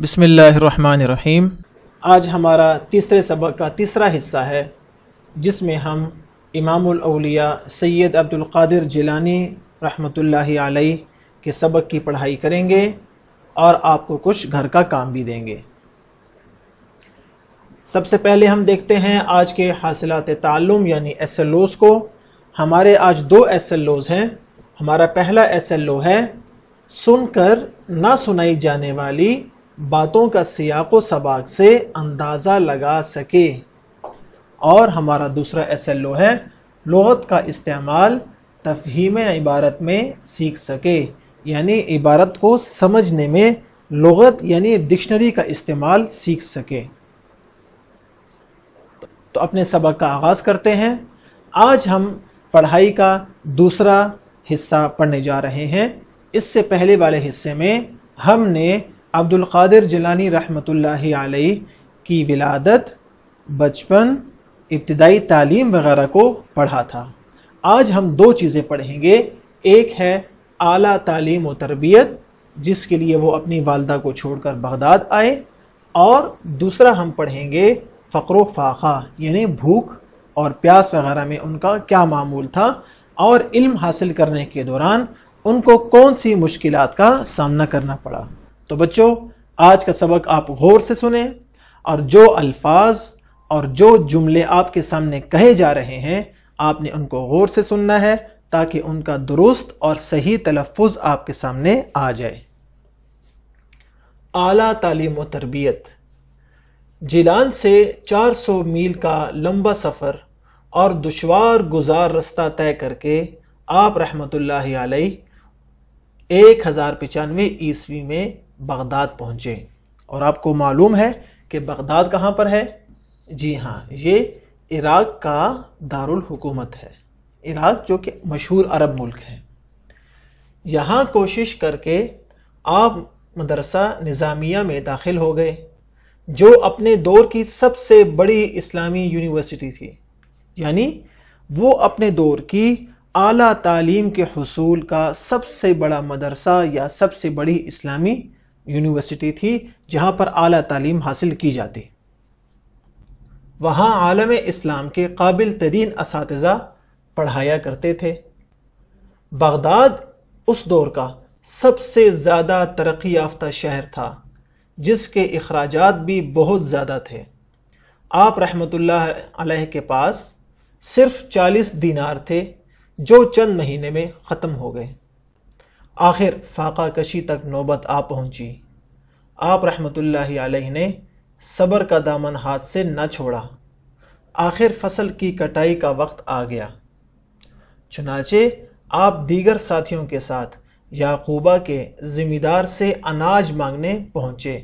بسم اللہ الرحمن الرحیم۔ آج ہمارا تیسرے سبق کا تیسرا حصہ ہے، جس میں ہم امام الاولیاء سید عبد القادر جیلانی رحمۃ اللہ علیہ کے سبق کی پڑھائی کریں گے اور آپ کو کچھ گھر کا کام بھی دیں گے۔ سب سے پہلے ہم دیکھتے ہیں آج کے حاصلات تعلم یعنی ایس ایل اوز کو۔ ہمارے آج دو ایس ایل اوز ہیں۔ ہمارا پہلا ایس ایل او ہے سن کر نہ سنائی جانے والی باتوں کا سیاق و سباق سے اندازہ لگا سکے، اور ہمارا دوسرا ایس ایل او ہے لغت کا استعمال تفہیم عبارت میں سیکھ سکے، یعنی عبارت کو سمجھنے میں لغت یعنی ڈکشنری کا استعمال سیکھ سکے۔ تو اپنے سبق کا آغاز کرتے ہیں۔ آج ہم پڑھائی کا دوسرا حصہ پڑھنے جا رہے ہیں۔ اس سے پہلے والے حصے میں ہم نے عبد القادر جیلانی رحمۃ اللہ علیہ کی ولادت، بچپن، ابتدائی تعلیم وغیرہ کو پڑھا تھا۔ آج ہم دو چیزیں پڑھیں گے، ایک ہے اعلیٰ تعلیم و تربیت جس کے لیے وہ اپنی والدہ کو چھوڑ کر بغداد آئے، اور دوسرا ہم پڑھیں گے فقر و فاقہ یعنی بھوک اور پیاس وغیرہ میں ان کا کیا معمول تھا، اور علم حاصل کرنے کے دوران ان کو کون سی مشکلات کا سامنا کرنا پڑا۔ تو بچوں، آج کا سبق آپ غور سے سنیں، اور جو الفاظ اور جو جملے آپ کے سامنے کہے جا رہے ہیں آپ نے ان کو غور سے سننا ہے تاکہ ان کا درست اور صحیح تلفظ آپ کے سامنے آ جائے۔ اعلیٰ تعلیم و تربیت۔ جیلان سے 400 میل کا لمبا سفر اور دشوار گزار رستہ طے کر کے آپ رحمۃ اللہ علیہ 1095 عیسوی میں بغداد پہنچے۔ اور آپ کو معلوم ہے کہ بغداد کہاں پر ہے؟ جی ہاں، یہ عراق کا دارالحکومت ہے، عراق جو کہ مشہور عرب ملک ہے۔ یہاں کوشش کر کے آپ مدرسہ نظامیہ میں داخل ہو گئے، جو اپنے دور کی سب سے بڑی اسلامی یونیورسٹی تھی، یعنی وہ اپنے دور کی اعلیٰ تعلیم کے حصول کا سب سے بڑا مدرسہ یا سب سے بڑی اسلامی یونیورسٹی تھی جہاں پر اعلیٰ تعلیم حاصل کی جاتی۔ وہاں عالم اسلام کے قابل ترین اساتذہ پڑھایا کرتے تھے۔ بغداد اس دور کا سب سے زیادہ ترقی یافتہ شہر تھا، جس کے اخراجات بھی بہت زیادہ تھے۔ آپ رحمۃ اللہ علیہ کے پاس صرف 40 دینار تھے جو چند مہینے میں ختم ہو گئے۔ آخر فاقہ کشی تک نوبت آ پہنچی۔ آپ رحمۃ اللہ علیہ نے صبر کا دامن ہاتھ سے نہ چھوڑا۔ آخر فصل کی کٹائی کا وقت آ گیا۔ چنانچہ آپ دیگر ساتھیوں کے ساتھ یعقوبہ کے ذمہ دار سے اناج مانگنے پہنچے،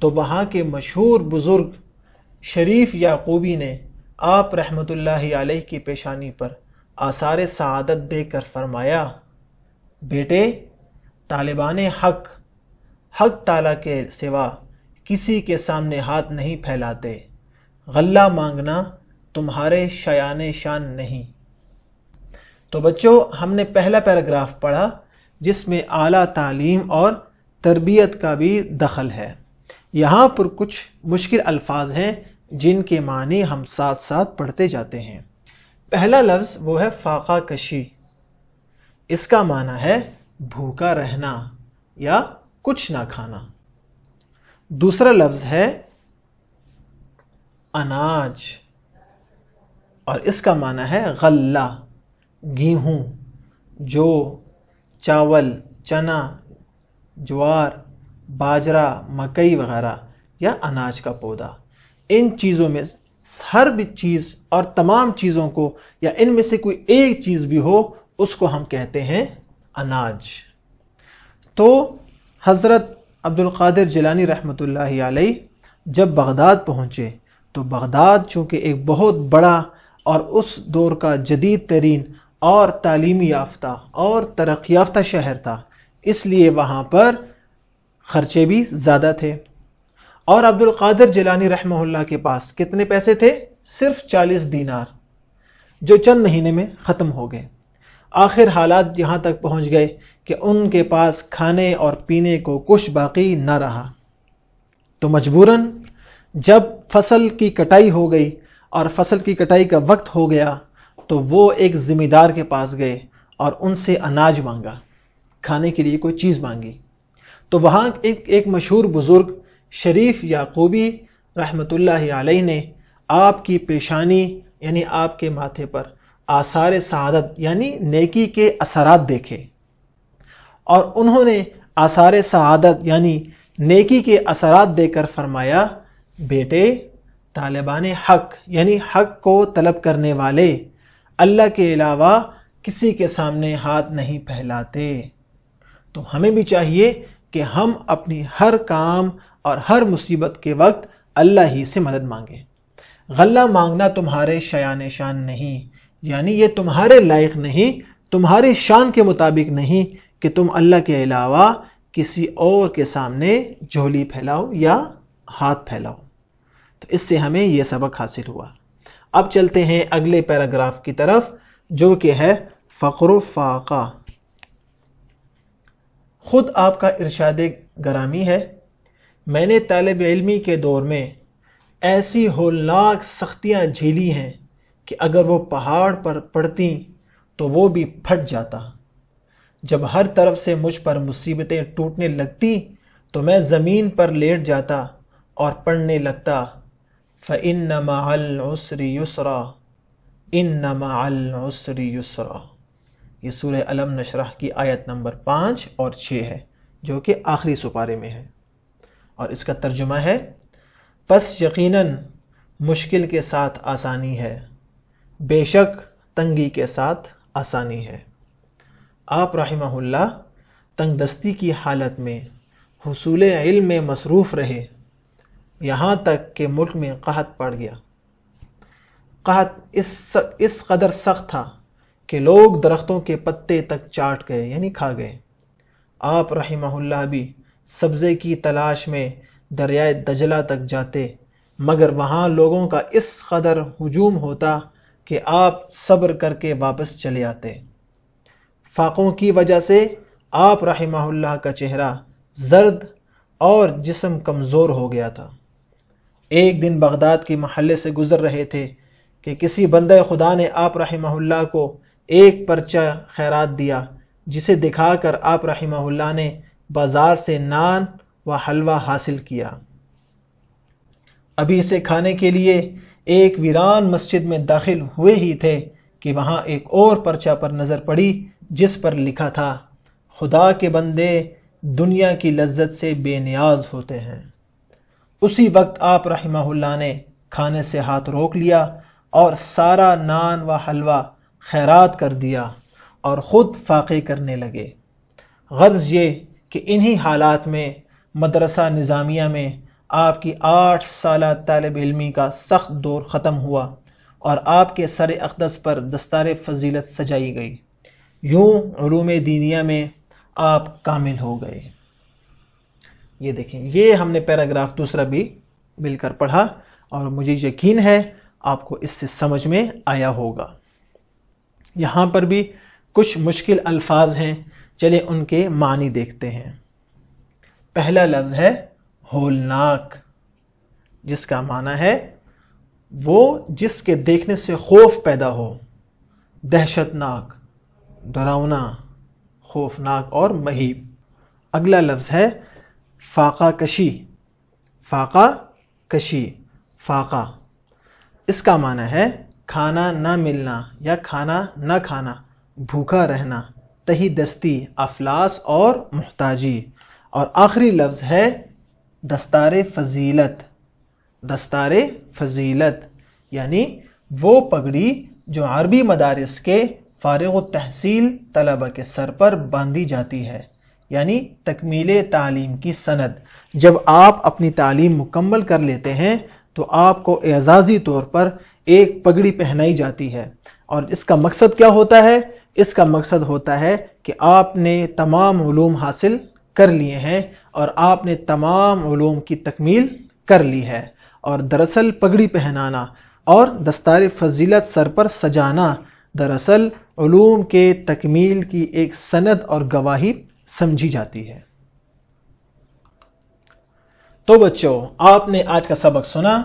تو وہاں کے مشہور بزرگ شریف یعقوبی نے آپ رحمۃ اللہ علیہ کی پیشانی پر آثار سعادت دے کر فرمایا، بیٹے، طالبان حق تعالیٰ کے سوا کسی کے سامنے ہاتھ نہیں پھیلاتے، غلہ مانگنا تمہارے شایان شان نہیں۔ تو بچوں، ہم نے پہلا پیراگراف پڑھا جس میں اعلیٰ تعلیم اور تربیت کا بھی دخل ہے۔ یہاں پر کچھ مشکل الفاظ ہیں جن کے معنی ہم ساتھ ساتھ پڑھتے جاتے ہیں۔ پہلا لفظ وہ ہے فاقہ کشی۔ اس کا معنی ہے بھوکا رہنا یا کچھ نہ کھانا۔ دوسرا لفظ ہے اناج، اور اس کا معنی ہے غلہ، گیہوں، جو، چاول، چنا، جوار، باجرا، مکئی وغیرہ یا اناج کا پودا۔ ان چیزوں میں ہر بھی چیز اور تمام چیزوں کو یا ان میں سے کوئی ایک چیز بھی ہو اس کو ہم کہتے ہیں اناج۔ تو حضرت عبد القادر جیلانی رحمۃ اللہ علیہ جب بغداد پہنچے تو بغداد چونکہ ایک بہت بڑا اور اس دور کا جدید ترین اور تعلیمی یافتہ اور ترقی یافتہ شہر تھا، اس لیے وہاں پر خرچے بھی زیادہ تھے۔ اور عبد القادر جیلانی رحمہ اللہ کے پاس کتنے پیسے تھے؟ صرف 40 دینار، جو چند مہینے میں ختم ہو گئے۔ آخر حالات یہاں تک پہنچ گئے کہ ان کے پاس کھانے اور پینے کو کچھ باقی نہ رہا۔ تو مجبوراً جب فصل کی کٹائی ہو گئی اور فصل کی کٹائی کا وقت ہو گیا تو وہ ایک ذمہ دار کے پاس گئے اور ان سے اناج مانگا، کھانے کے لیے کوئی چیز مانگی۔ تو وہاں ایک مشہور بزرگ شریف یعقوبی رحمۃ اللہ علیہ نے آپ کی پیشانی یعنی آپ کے ماتھے پر آثار سعادت یعنی نیکی کے اثرات دیکھے، اور انہوں نے آثار سعادت یعنی نیکی کے اثرات دیکھ کر فرمایا، بیٹے طالبان حق یعنی حق کو طلب کرنے والے اللہ کے علاوہ کسی کے سامنے ہاتھ نہیں پھیلاتے۔ تو ہمیں بھی چاہیے کہ ہم اپنی ہر کام اور ہر مصیبت کے وقت اللہ ہی سے مدد مانگیں۔ غلہ مانگنا تمہارے شایان شان نہیں، یعنی یہ تمہارے لائق نہیں، تمہاری شان کے مطابق نہیں کہ تم اللہ کے علاوہ کسی اور کے سامنے جھولی پھیلاؤ یا ہاتھ پھیلاؤ۔ تو اس سے ہمیں یہ سبق حاصل ہوا۔ اب چلتے ہیں اگلے پیراگراف کی طرف جو کہ ہے فقر و فاقہ۔ خود آپ کا ارشاد گرامی ہے، میں نے طالب علمی کے دور میں ایسی ہولناک سختیاں جھیلی ہیں کہ اگر وہ پہاڑ پر پڑتی تو وہ بھی پھٹ جاتا۔ جب ہر طرف سے مجھ پر مصیبتیں ٹوٹنے لگتی تو میں زمین پر لیٹ جاتا اور پڑھنے لگتا، فَإِنَّ مَعَ الْعُسْرِ يُسْرًا إِنَّ مَعَ الْعُسْرِ يُسْرًا۔ یہ سورہ علم نشرح کی آیت نمبر 5 اور 6 ہے جو کہ آخری سپارے میں ہے، اور اس کا ترجمہ ہے، پس یقیناً مشکل کے ساتھ آسانی ہے، بے شک تنگی کے ساتھ آسانی ہے۔ آپ رحمہ اللہ تنگ دستی کی حالت میں حصول علم میں مصروف رہے، یہاں تک کہ ملک میں قحط پڑ گیا۔ قحط اس قدر سخت تھا کہ لوگ درختوں کے پتے تک چاٹ گئے یعنی کھا گئے۔ آپ رحمہ اللہ بھی سبزے کی تلاش میں دریائے دجلہ تک جاتے، مگر وہاں لوگوں کا اس قدر ہجوم ہوتا کہ آپ صبر کر کے واپس چلے آتے۔ فاقوں کی وجہ سے آپ رحمہ اللہ کا چہرہ زرد اور جسم کمزور ہو گیا تھا۔ ایک دن بغداد کے محلے سے گزر رہے تھے کہ کسی بندہ خدا نے آپ رحمہ اللہ کو ایک پرچہ خیرات دیا، جسے دکھا کر آپ رحمہ اللہ نے بازار سے نان و حلوہ حاصل کیا۔ ابھی اسے کھانے کے لیے ایک ویران مسجد میں داخل ہوئے ہی تھے کہ وہاں ایک اور پرچہ پر نظر پڑی جس پر لکھا تھا، خدا کے بندے دنیا کی لذت سے بے نیاز ہوتے ہیں۔ اسی وقت آپ رحمہ اللہ نے کھانے سے ہاتھ روک لیا اور سارا نان و حلوہ خیرات کر دیا اور خود فاقے کرنے لگے۔ غرض یہ کہ انہی حالات میں مدرسہ نظامیہ میں آپ کی 8 سالہ طالب علمی کا سخت دور ختم ہوا اور آپ کے سر اقدس پر دستار فضیلت سجائی گئی۔ یوں علوم دینیہ میں آپ کامل ہو گئے۔ یہ دیکھیں، یہ ہم نے پیراگراف دوسرا بھی مل کر پڑھا اور مجھے یقین ہے آپ کو اس سے سمجھ میں آیا ہوگا۔ یہاں پر بھی کچھ مشکل الفاظ ہیں، چلے ان کے معنی دیکھتے ہیں۔ پہلا لفظ ہے ہولناک، جس کا معنی ہے وہ جس کے دیکھنے سے خوف پیدا ہو، دہشت ناک، ڈراؤنا، خوفناک اور مہیب۔ اگلا لفظ ہے فاقہ کشی، فاقہ کشی، فاقہ، اس کا معنی ہے کھانا نہ ملنا یا کھانا نہ کھانا، بھوکا رہنا، تہی دستی، افلاس اور محتاجی۔ اور آخری لفظ ہے دستار فضیلت، دستار فضیلت یعنی وہ پگڑی جو عربی مدارس کے فارغ التحصیل طلبہ کے سر پر باندھی جاتی ہے، یعنی تکمیل تعلیم کی سند۔ جب آپ اپنی تعلیم مکمل کر لیتے ہیں تو آپ کو اعزازی طور پر ایک پگڑی پہنائی جاتی ہے، اور اس کا مقصد کیا ہوتا ہے؟ اس کا مقصد ہوتا ہے کہ آپ نے تمام علوم حاصل کر لیے ہیں اور آپ نے تمام علوم کی تکمیل کر لی ہے۔ اور دراصل پگڑی پہنانا اور دستار فضیلت سر پر سجانا دراصل علوم کے تکمیل کی ایک سند اور گواہی سمجھی جاتی ہے۔ تو بچوں، آپ نے آج کا سبق سنا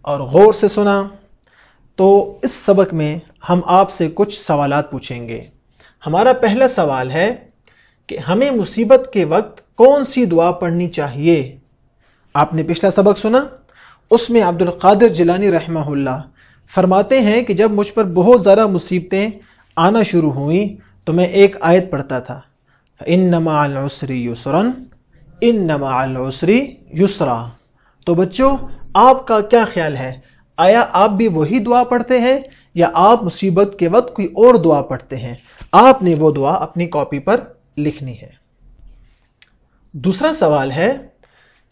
اور غور سے سنا، تو اس سبق میں ہم آپ سے کچھ سوالات پوچھیں گے۔ ہمارا پہلا سوال ہے کہ ہمیں مصیبت کے وقت کون سی دعا پڑھنی چاہیے؟ آپ نے پچھلا سبق سنا، اس میں عبد القادر جیلانی رحمہ اللہ فرماتے ہیں کہ جب مجھ پر بہت زیادہ مصیبتیں آنا شروع ہوئیں تو میں ایک آیت پڑھتا تھا، إِنَّ مَعَ الْعُسْرِ يُسْرًا إِنَّ مَعَ الْعُسْرِ يُسْرًا۔ تو بچوں، آپ کا کیا خیال ہے؟ آیا آپ بھی وہی دعا پڑھتے ہیں یا آپ مصیبت کے وقت کوئی اور دعا پڑھتے ہیں؟ آپ نے وہ دعا اپنی کاپی پر لکھنی ہے۔ دوسرا سوال ہے،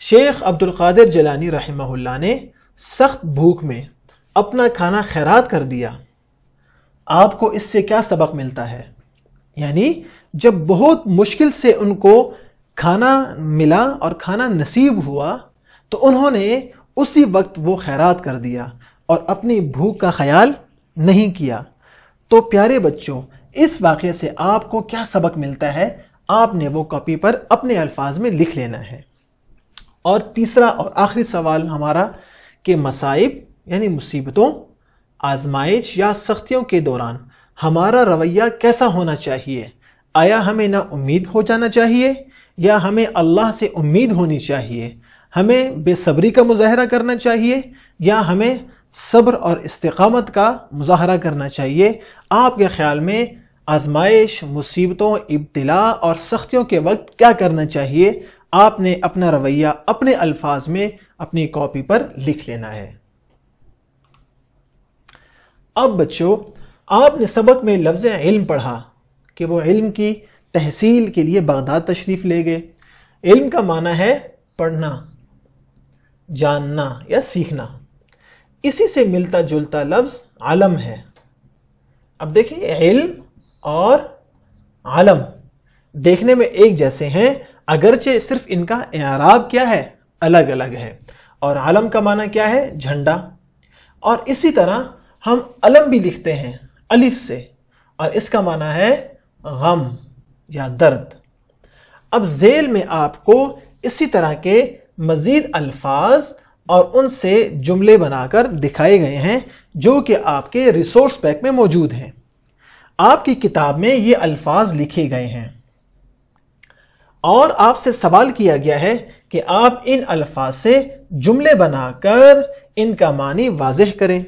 شیخ عبد القادر جیلانی رحمہ اللہ نے سخت بھوک میں اپنا کھانا خیرات کر دیا، آپ کو اس سے کیا سبق ملتا ہے؟ یعنی جب بہت مشکل سے ان کو کھانا ملا اور کھانا نصیب ہوا تو انہوں نے اسی وقت وہ خیرات کر دیا اور اپنی بھوک کا خیال نہیں کیا۔ تو پیارے بچوں، اس واقعے سے آپ کو کیا سبق ملتا ہے؟ آپ نے وہ کاپی پر اپنے الفاظ میں لکھ لینا ہے۔ اور تیسرا اور آخری سوال ہمارا کہ مصائب یعنی مصیبتوں، آزمائش یا سختیوں کے دوران ہمارا رویہ کیسا ہونا چاہیے؟ آیا ہمیں نا امید ہو جانا چاہیے یا ہمیں اللہ سے امید ہونی چاہیے؟ ہمیں بے صبری کا مظاہرہ کرنا چاہیے یا ہمیں صبر اور استقامت کا مظاہرہ کرنا چاہیے؟ آپ کے خیال میں آزمائش، مصیبتوں، ابتلا اور سختیوں کے وقت کیا کرنا چاہیے؟ آپ نے اپنا رویہ اپنے الفاظ میں اپنی کاپی پر لکھ لینا ہے۔ اب بچوں، آپ نے سبق میں لفظ علم پڑھا کہ وہ علم کی تحصیل کے لیے بغداد تشریف لے گئے۔ علم کا معنی ہے پڑھنا، جاننا یا سیکھنا۔ اسی سے ملتا جلتا لفظ علم ہے۔ اب دیکھیں، علم اور علم دیکھنے میں ایک جیسے ہیں، اگرچہ صرف ان کا اعراب کیا ہے؟ الگ الگ ہے۔ اور علم کا معنی کیا ہے؟ جھنڈا۔ اور اسی طرح ہم علم بھی لکھتے ہیں الف سے، اور اس کا معنی ہے غم یا درد۔ اب ذیل میں آپ کو اسی طرح کے مزید الفاظ اور ان سے جملے بنا کر دکھائے گئے ہیں جو کہ آپ کے ریسورس پیک میں موجود ہیں۔ آپ کی کتاب میں یہ الفاظ لکھے گئے ہیں اور آپ سے سوال کیا گیا ہے کہ آپ ان الفاظ سے جملے بنا کر ان کا معنی واضح کریں،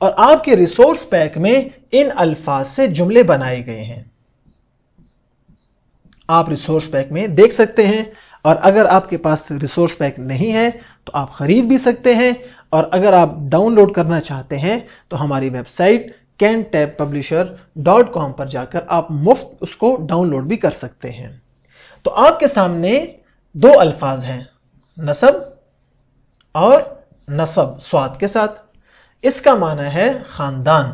اور آپ کے ریسورس پیک میں ان الفاظ سے جملے بنائے گئے ہیں۔ آپ ریسورس پیک میں دیکھ سکتے ہیں، اور اگر آپ کے پاس ریسورس پیک نہیں ہے تو آپ خرید بھی سکتے ہیں، اور اگر آپ ڈاؤن لوڈ کرنا چاہتے ہیں تو ہماری ویب سائٹ kentabpublisher.com پر جا کر آپ مفت اس کو ڈاؤن لوڈ بھی کر سکتے ہیں۔ تو آپ کے سامنے دو الفاظ ہیں، نسب اور نسب سواد کے ساتھ۔ اس کا معنی ہے خاندان،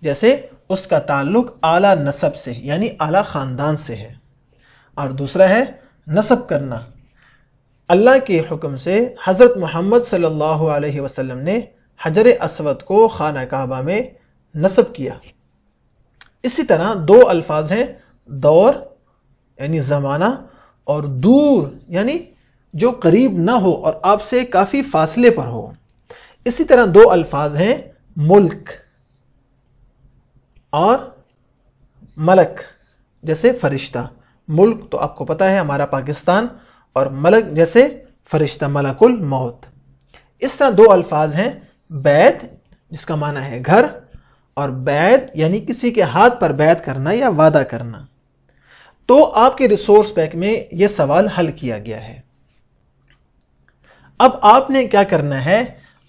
جیسے اس کا تعلق اعلیٰ نسب سے یعنی اعلیٰ خاندان سے ہے۔ اور دوسرا ہے نسب کرنا، اللہ کے حکم سے حضرت محمد صلی اللہ علیہ وسلم نے حجر اسود کو خانہ کعبہ میں نسب کیا۔ اسی طرح دو الفاظ ہیں، دور یعنی زمانہ، اور دور یعنی جو قریب نہ ہو اور آپ سے کافی فاصلے پر ہو۔ اسی طرح دو الفاظ ہیں، ملک اور ملک، جیسے فرشتہ۔ ملک تو آپ کو پتا ہے ہمارا پاکستان، اور ملک جیسے فرشتہ، ملک الموت۔ اس طرح دو الفاظ ہیں، بیعت جس کا معنی ہے گھر، اور بیعت یعنی کسی کے ہاتھ پر بیعت کرنا یا وعدہ کرنا۔ تو آپ کے ریسورس پیک میں یہ سوال حل کیا گیا ہے۔ اب آپ نے کیا کرنا ہے؟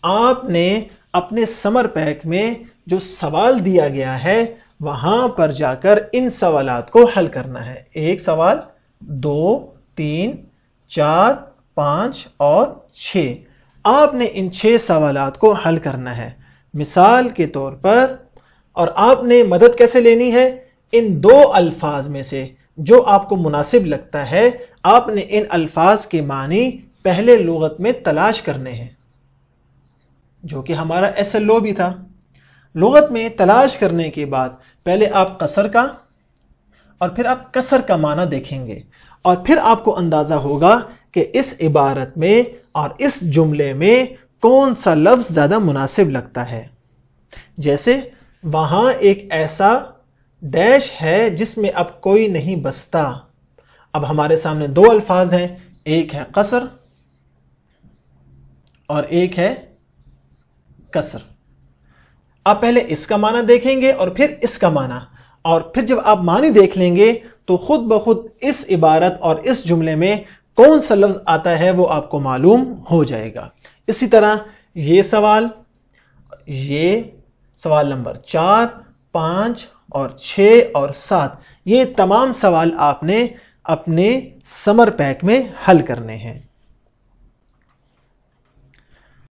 آپ نے اپنے سمر پیک میں جو سوال دیا گیا ہے وہاں پر جا کر ان سوالات کو حل کرنا ہے۔ ایک سوال، 2، 3، 4، 5 اور 6۔ آپ نے ان 6 سوالات کو حل کرنا ہے مثال کے طور پر۔ اور آپ نے مدد کیسے لینی ہے؟ ان دو الفاظ میں سے جو آپ کو مناسب لگتا ہے، آپ نے ان الفاظ کے معنی پہلے لغت میں تلاش کرنے ہیں، جو کہ ہمارا SLO بھی تھا۔ لغت میں تلاش کرنے کے بعد پہلے آپ قصر کا اور پھر آپ کسر کا معنی دیکھیں گے، اور پھر آپ کو اندازہ ہوگا کہ اس عبارت میں اور اس جملے میں کون سا لفظ زیادہ مناسب لگتا ہے۔ جیسے وہاں ایک ایسا ڈیش ہے جس میں اب کوئی نہیں بستا۔ اب ہمارے سامنے دو الفاظ ہیں، ایک ہے قصر اور ایک ہے کسر۔ آپ پہلے اس کا معنی دیکھیں گے اور پھر اس کا معنی، اور پھر جب آپ معنی دیکھ لیں گے تو خود بخود اس عبارت اور اس جملے میں کون سا لفظ آتا ہے وہ آپ کو معلوم ہو جائے گا۔ اسی طرح یہ سوال نمبر 4، 5 اور 6 اور 7، یہ تمام سوال آپ نے اپنے سمر پیک میں حل کرنے ہیں۔